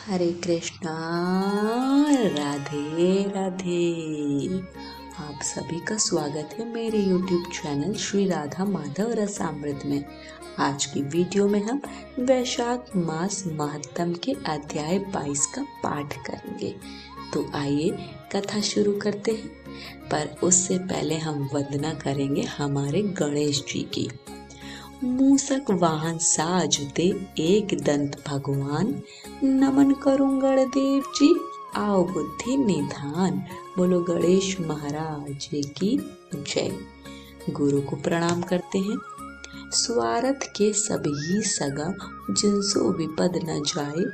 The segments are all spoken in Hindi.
हरे कृष्णा। राधे राधे। आप सभी का स्वागत है मेरे YouTube चैनल श्री राधा माधव रसामृत में। आज की वीडियो में हम वैशाख मास महत्तम के अध्याय 22 का पाठ करेंगे। तो आइए कथा शुरू करते हैं, पर उससे पहले हम वंदना करेंगे हमारे गणेश जी की। मूसक वाहन साज दे एक दंत भगवान, नमन करूं गणदेव जी आओ बुद्धि निधान। बोलो गणेश महाराज की जय। गुरु को प्रणाम करते हैं। स्वार्थ के सभी सगा, जिनसो विपद न जाए,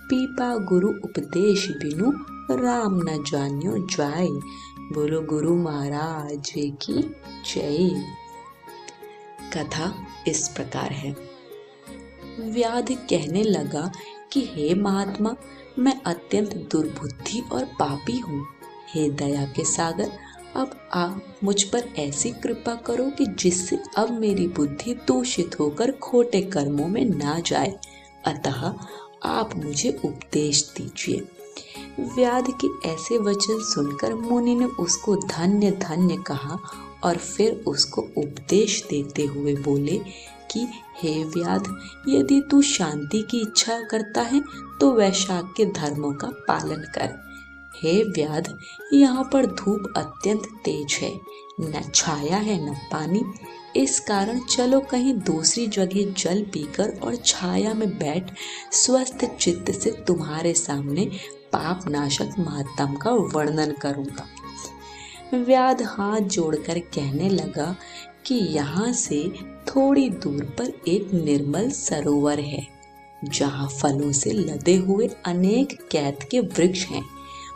पीपा गुरु उपदेश बिनु, राम न जान्यो जाए। बोलो गुरु महाराज की जय। कथा इस प्रकार है। व्याध कहने लगा कि हे महात्मा, मैं अत्यंत दुर्बुद्धि और पापी हूँ। हे दया के सागर, अब आप मुझ पर ऐसी कृपा करो कि जिससे अब मेरी बुद्धि दूषित होकर खोटे कर्मों में ना जाए। अतः आप मुझे उपदेश दीजिए। व्याध के ऐसे वचन सुनकर मुनि ने उसको धन्य धन्य कहा और फिर उसको उपदेश देते हुए बोले कि हे व्याध, यदि तू शांति की इच्छा करता है तो वैशाख के धर्मों का पालन कर। हे व्याध, यहाँ पर धूप अत्यंत तेज है, न छाया है न पानी। इस कारण चलो कहीं दूसरी जगह जल पीकर और छाया में बैठ स्वस्थ चित्त से तुम्हारे सामने पाप नाशक महात्म का वर्णन करूंगा। व्याध हाथ जोड़कर कहने लगा कि यहाँ से थोड़ी दूर पर एक निर्मल सरोवर है, जहाँ फलों से लदे हुए अनेक कैत के वृक्ष हैं।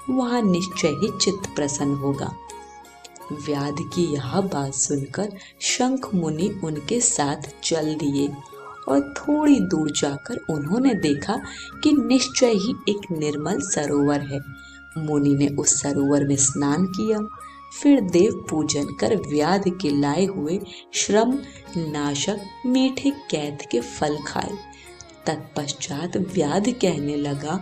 वहाँ निश्चय ही चित्त प्रसन्न होगा। व्याध की यह बात सुनकर शंख मुनि उनके साथ चल दिए और थोड़ी दूर जाकर उन्होंने देखा कि निश्चय ही एक निर्मल सरोवर है। मुनि ने उस सरोवर में स्नान किया, फिर देव पूजन कर व्याध के लाए हुए श्रम नाशक मीठे कैत के फल खाए। तत्पश्चात व्याध कहने लगा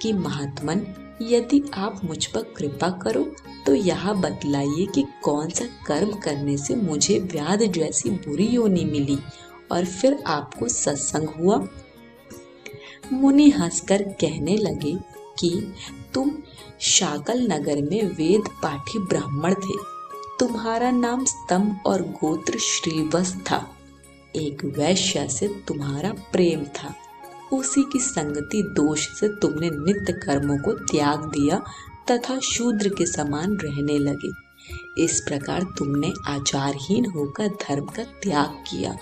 कि महात्मन, यदि आप मुझ पर कृपा करो तो यह बतलाइए कि कौन सा कर्म करने से मुझे व्याध जैसी बुरी योनि मिली और फिर आपको सत्संग हुआ। मुनि हंसकर कहने लगे कि तुम शाकल नगर में वेद पाठी ब्राह्मण थे। तुम्हारा नाम स्तंभ और गोत्र श्रीवत्स था। एक वैश्य से तुम्हारा प्रेम था। उसी की संगति दोष से तुमने नित्य कर्मों को त्याग दिया तथा शूद्र के समान रहने लगे। इस प्रकार तुमने आचारहीन होकर धर्म का त्याग किया।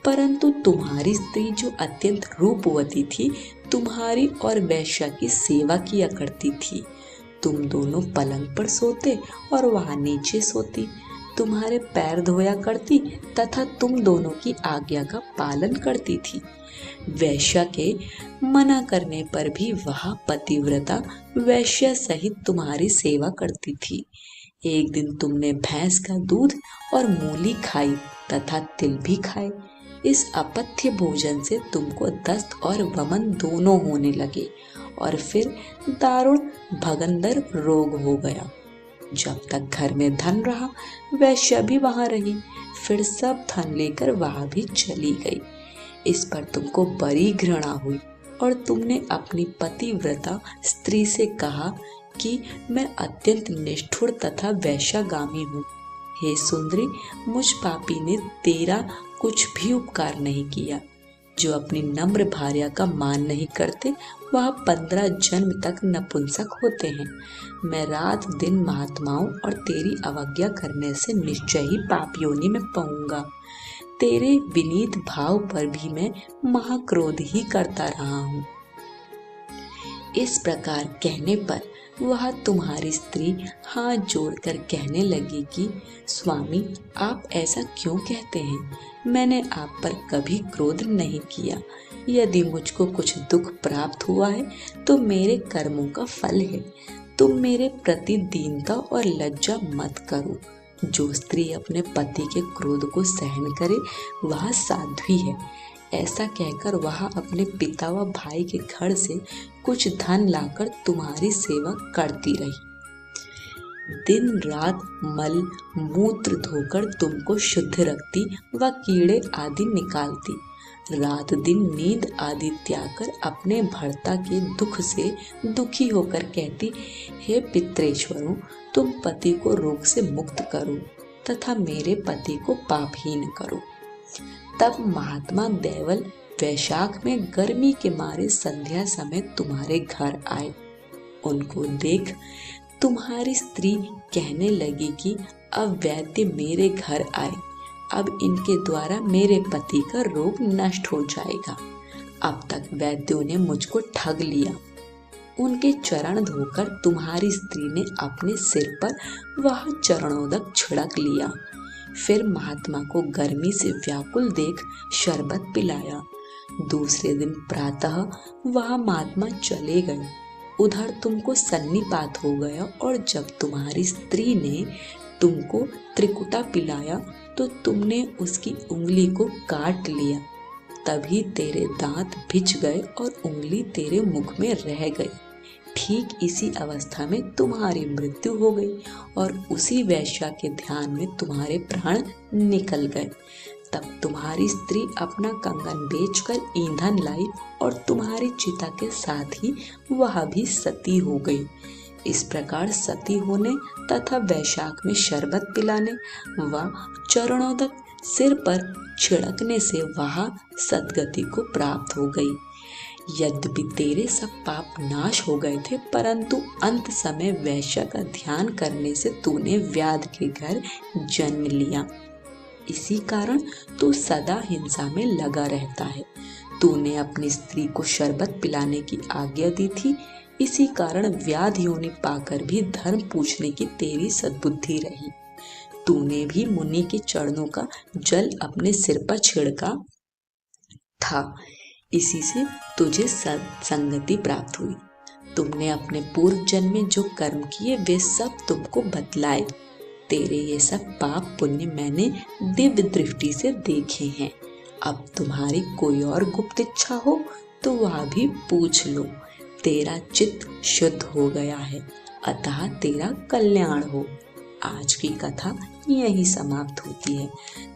परंतु तुम्हारी स्त्री जो अत्यंत रूपवती थी, तुम्हारी और वैश्या की सेवा किया करती थी। तुम दोनों पलंग पर सोते और वह नीचे सोती, तुम्हारे पैर धोया करती तथा तुम दोनों की आज्ञा का पालन करती थी। वैश्या के मना करने पर भी वह पतिव्रता वैश्या सहित तुम्हारी सेवा करती थी। एक दिन तुमने भैंस का दूध और मूली खाई तथा तिल भी खाए। इस अपथ्य भोजन से तुमको दस्त और वमन दोनों होने लगे और फिर दारुण भगंदर रोग हो गया। जब तक घर में धन रहा, वैश्या भी वहां रही, फिर सब धन लेकर वह भी चली गई। इस पर तुमको बड़ी घृणा हुई और तुमने अपनी पतिव्रता स्त्री से कहा कि मैं अत्यंत निष्ठुर तथा वैश्यागामी हूँ। हे सुंदरी, मुझ पापी ने तेरा कुछ भी उपकार नहीं किया। जो अपनी नम्र भार्या का मान नहीं करते, वह 15 जन्म तक नपुंसक होते हैं। मैं रात दिन महात्माओं और तेरी अवज्ञा करने से निश्चय ही पाप योनि में पड़ूंगा। तेरे विनीत भाव पर भी मैं महाक्रोध ही करता रहा हूँ। इस प्रकार कहने पर वह तुम्हारी स्त्री हाथ जोड़कर कहने लगी कि स्वामी, आप ऐसा क्यों कहते हैं? मैंने आप पर कभी क्रोध नहीं किया। यदि मुझको कुछ दुख प्राप्त हुआ है तो मेरे कर्मों का फल है। तुम मेरे प्रति दीनता और लज्जा मत करो। जो स्त्री अपने पति के क्रोध को सहन करे वह साध्वी है। ऐसा कहकर वह अपने पिता व भाई के घर से कुछ धन लाकर तुम्हारी सेवा करती रही। दिन रात मल मूत्र धोकर तुमको शुद्ध रखती व कीड़े आदि निकालती। रात दिन नींद आदि त्याग कर अपने भर्ता के दुख से दुखी होकर कहती, हे पितृेश्वरों, तुम पति को रोग से मुक्त करो तथा मेरे पति को पापहीन करो। तब महात्मा देवल वैशाख में गर्मी के मारे संध्या समय तुम्हारे घर आए। उनको देख तुम्हारी स्त्री कहने लगी कि अब वैद्य मेरे घर आए, अब इनके द्वारा मेरे पति का रोग नष्ट हो जाएगा। अब तक वैद्यों ने मुझको ठग लिया। उनके चरण धोकर तुम्हारी स्त्री ने अपने सिर पर वह चरणोदक छिड़क लिया। फिर महात्मा को गर्मी से व्याकुल देख शरबत पिलाया। दूसरे दिन प्रातः वह महात्मा चले गए। उधर तुमको सन्निपात हो गया और जब तुम्हारी स्त्री ने तुमको त्रिकुटा पिलाया तो तुमने उसकी उंगली को काट लिया। तभी तेरे दांत भिज गए और उंगली तेरे मुख में रह गई। ठीक इसी अवस्था में तुम्हारी मृत्यु हो गई और उसी वैश्या के ध्यान में तुम्हारे प्राण निकल गए। तब तुम्हारी स्त्री अपना कंगन बेचकर ईंधन लाई और तुम्हारी चिता के साथ ही वह भी सती हो गई। इस प्रकार सती होने तथा वैशाख में शरबत पिलाने व चरणोदक सिर पर छिड़कने से वह सदगति को प्राप्त हो गई। यद्यपि तेरे सब पाप नाश हो गए थे, परंतु अंत समय वैश्या का ध्यान करने से तूने व्याध के घर जन्म लिया। इसी कारण तू सदा हिंसा में लगा रहता है। तूने अपनी स्त्री को शरबत पिलाने की आज्ञा दी थी, इसी कारण व्याध योनि पाकर भी धर्म पूछने की तेरी सद्बुद्धि रही। तूने भी मुनि के चरणों का जल अपने सिर पर छिड़का था, इसी से तुझे संगति प्राप्त हुई। तुमने अपने पूर्व जन्म में जो कर्म किए वे सब तुमको बतलाए। तेरे ये सब पाप पुण्य मैंने दिव्य दृष्टि से देखे हैं। अब तुम्हारी कोई और गुप्त इच्छा हो तो वह भी पूछ लो। तेरा चित्त शुद्ध हो गया है, अतः तेरा कल्याण हो। आज की कथा यहीं समाप्त होती है।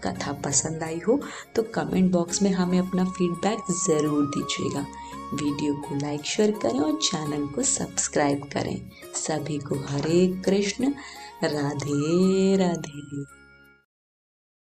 कथा पसंद आई हो तो कमेंट बॉक्स में हमें अपना फीडबैक ज़रूर दीजिएगा। वीडियो को लाइक शेयर करें और चैनल को सब्सक्राइब करें। सभी को हरे कृष्ण, राधे राधे।